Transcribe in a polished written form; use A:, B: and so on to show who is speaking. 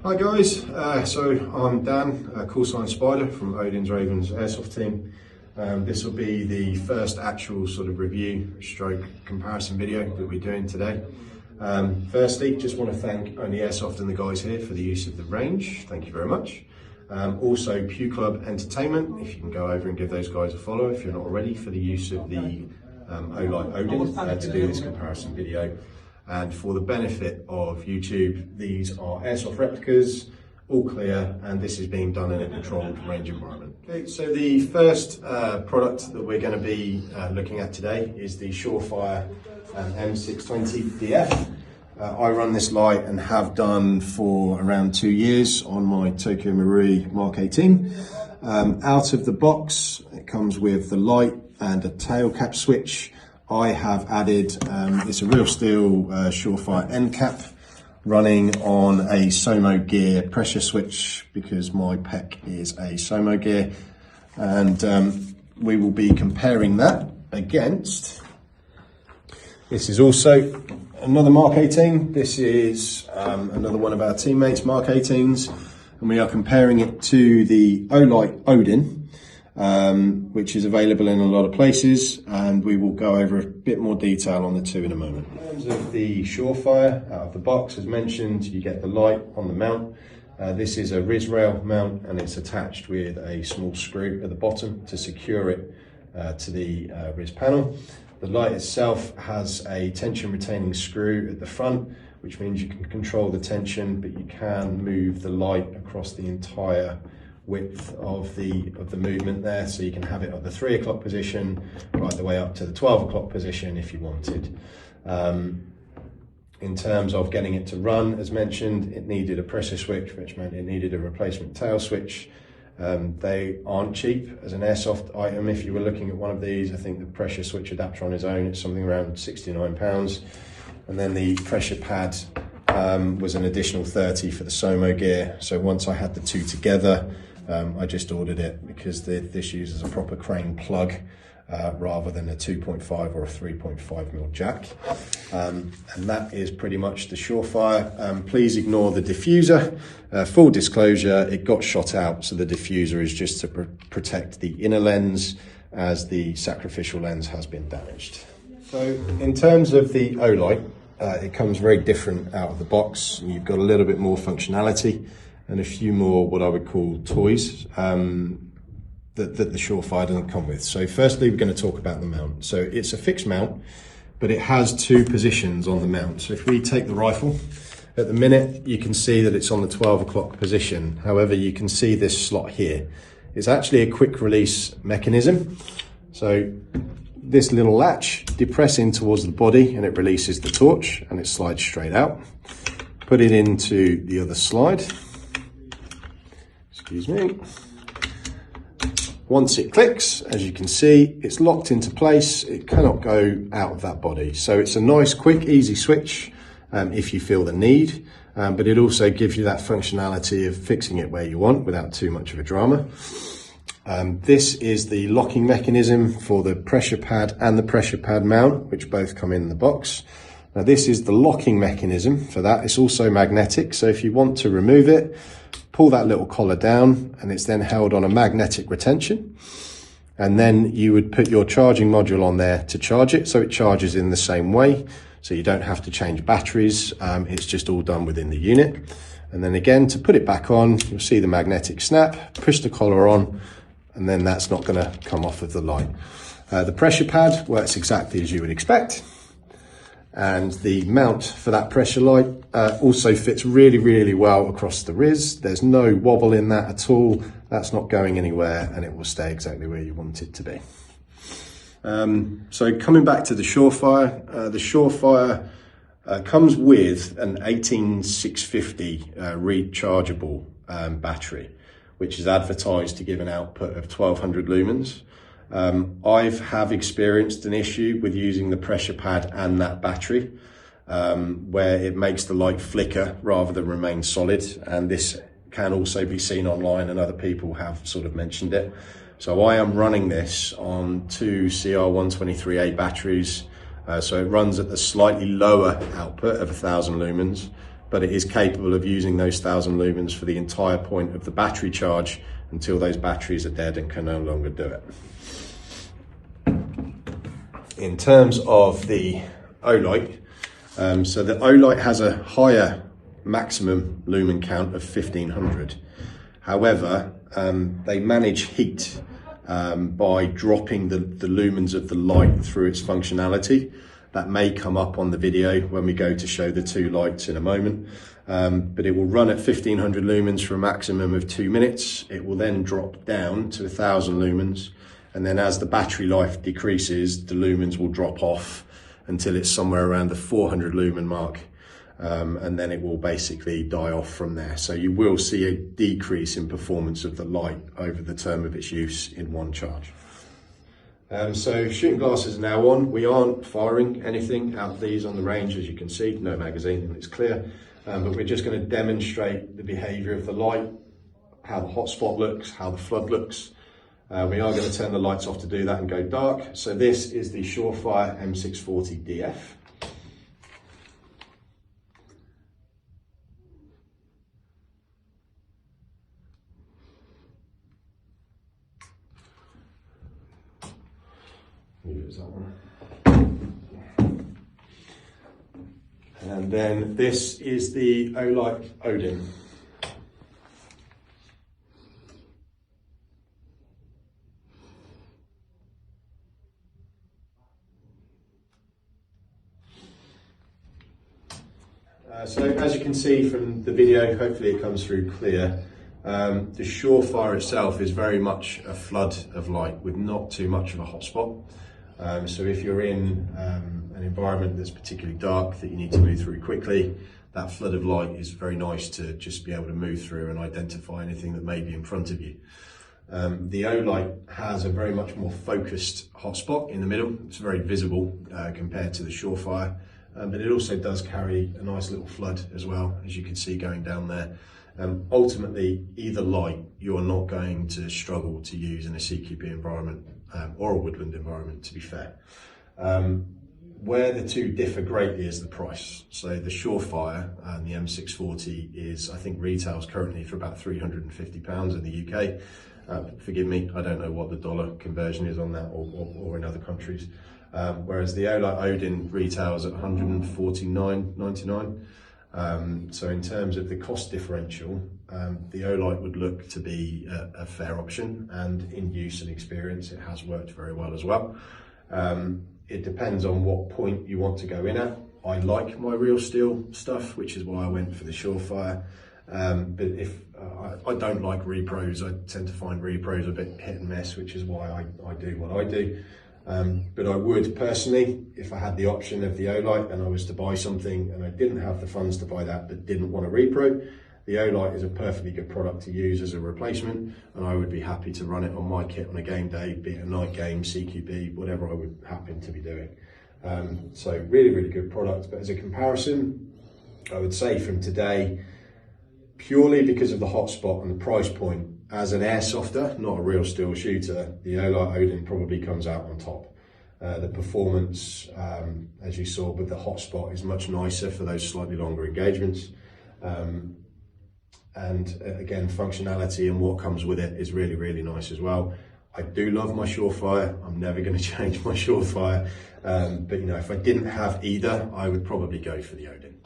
A: Hi guys, so I'm Dan, call sign Spider from Odin's Ravens Airsoft team. This will be the first actual sort of review stroke comparison video that we're doing today. Firstly, just want to thank Only Airsoft and the guys here for the use of the range. Thank you very much. Also Pew Club Entertainment, if you can go over and give those guys a follow if you're not already, for the use of the Olight Odin to do this comparison video. And for the benefit of YouTube, these are Airsoft replicas, all clear, and this is being done in a controlled range environment. Okay, so the first product that we're going to be looking at today is the Surefire M640DF. I run this light and have done for around 2 years on my Tokyo Marui Mark 18. Out of the box, it comes with the light and a tail cap switch. I have added, it's a real steel Surefire end cap running on a Somo gear pressure switch because my PEC is a Somo gear, and we will be comparing that against, this is also another Mark 18. This is another one of our teammates' Mark 18s, and we are comparing it to the Olight Odin, which is available in a lot of places, and we will go over a bit more detail on the two in a moment. In terms of the Surefire, out of the box, as mentioned, you get the light on the mount. This is a RIS rail mount, and it's attached with a small screw at the bottom to secure it to the RIS panel. The light itself has a tension retaining screw at the front, which means you can control the tension, but you can move the light across the entire width of the movement there, so you can have it at the 3 o'clock position right the way up to the 12 o'clock position if you wanted. In terms of getting it to run, as mentioned, it needed a pressure switch, which meant it needed a replacement tail switch. They aren't cheap as an airsoft item. If you were looking at one of these, I think the pressure switch adapter on its own, it's something around £69, and then the pressure pad was an additional 30 for the Somo gear. So once I had the two together, I just ordered it because this uses a proper crane plug rather than a 2.5 or a 3.5mm jack. And that is pretty much the Surefire. Please ignore the diffuser. Full disclosure, it got shot out, so the diffuser is just to protect the inner lens as the sacrificial lens has been damaged. So in terms of the Olight, it comes very different out of the box. You've got a little bit more functionality and a few more what I would call toys that the Surefire doesn't come with. So firstly, we're going to talk about the mount. So it's a fixed mount, but it has two positions on the mount. So if we take the rifle, at the minute, you can see that it's on the 12 o'clock position. However, you can see this slot here. It's actually a quick release mechanism. So this little latch, depress in towards the body and it releases the torch and it slides straight out. Put it into the other slide. Excuse me. Once it clicks, as you can see, it's locked into place. It cannot go out of that body. So it's a nice, quick, easy switch if you feel the need, but it also gives you that functionality of fixing it where you want without too much of a drama. This is the locking mechanism for the pressure pad and the pressure pad mount, which both come in the box. Now this is the locking mechanism for that. It's also magnetic, so if you want to remove it, pull that little collar down and it's then held on a magnetic retention. And then you would put your charging module on there to charge it, so it charges in the same way. So you don't have to change batteries, it's just all done within the unit. And then again, to put it back on, you'll see the magnetic snap, push the collar on, and then that's not gonna come off of the light. The pressure pad works exactly as you would expect. And the mount for that pressure light also fits really, really well across the RIS. There's no wobble in that at all. That's not going anywhere and it will stay exactly where you want it to be. So coming back to the Surefire comes with an 18650 rechargeable battery, which is advertised to give an output of 1200 lumens. I have experienced an issue with using the pressure pad and that battery, where it makes the light flicker rather than remain solid. And this can also be seen online and other people have sort of mentioned it. So I am running this on two CR123A batteries. So it runs at the slightly lower output of 1000 lumens, but it is capable of using those 1000 lumens for the entire point of the battery charge until those batteries are dead and can no longer do it. In terms of the Olight, so the Olight has a higher maximum lumen count of 1500. However, they manage heat by dropping the lumens of the light through its functionality. That may come up on the video when we go to show the two lights in a moment. But it will run at 1500 lumens for a maximum of 2 minutes. It will then drop down to 1000 lumens. And then as the battery life decreases, the lumens will drop off until it's somewhere around the 400 lumen mark. And then it will basically die off from there. So you will see a decrease in performance of the light over the term of its use in one charge. So shooting glasses are now on. We aren't firing anything out of these on the range, as you can see, no magazine and it's clear. But we're just going to demonstrate the behaviour of the light, how the hotspot looks, how the flood looks. We are going to turn the lights off to do that and go dark. So this is the Surefire M640DF. Use that one. And then this is the Olight Odin. So as you can see from the video, hopefully it comes through clear, the Surefire itself is very much a flood of light with not too much of a hotspot. So if you're in an environment that's particularly dark that you need to move through quickly, that flood of light is very nice to just be able to move through and identify anything that may be in front of you. The Olight has a very much more focused hotspot in the middle. It's very visible compared to the Surefire. But it also does carry a nice little flood as well, as you can see going down there. Ultimately, either light you're not going to struggle to use in a CQB environment or a woodland environment, to be fair. Where the two differ greatly is the price. So the Surefire and the M640 is, I think, retails currently for about £350 in the UK. Forgive me, I don't know what the dollar conversion is on that or in other countries. Whereas the Olight Odin retails at £149.99. So in terms of the cost differential, the Olight would look to be a fair option, and in use and experience it has worked very well as well. It depends on what point you want to go in at. I like my real steel stuff, which is why I went for the Surefire. But if I don't like repros, I tend to find repros a bit hit and miss, which is why I do what I do. But I would personally, if I had the option of the Olight and I was to buy something and I didn't have the funds to buy that but didn't want a repro, the Olight is a perfectly good product to use as a replacement, and I would be happy to run it on my kit on a game day, be it a night game, CQB, whatever I would happen to be doing. So really, really good product. But as a comparison, I would say from today, purely because of the hotspot and the price point, as an airsofter, not a real steel shooter, the Olight Odin probably comes out on top. The performance, as you saw with the hotspot, is much nicer for those slightly longer engagements. And again, functionality and what comes with it is really, really nice as well. I do love my Surefire. I'm never going to change my Surefire. But you know, if I didn't have either, I would probably go for the Odin.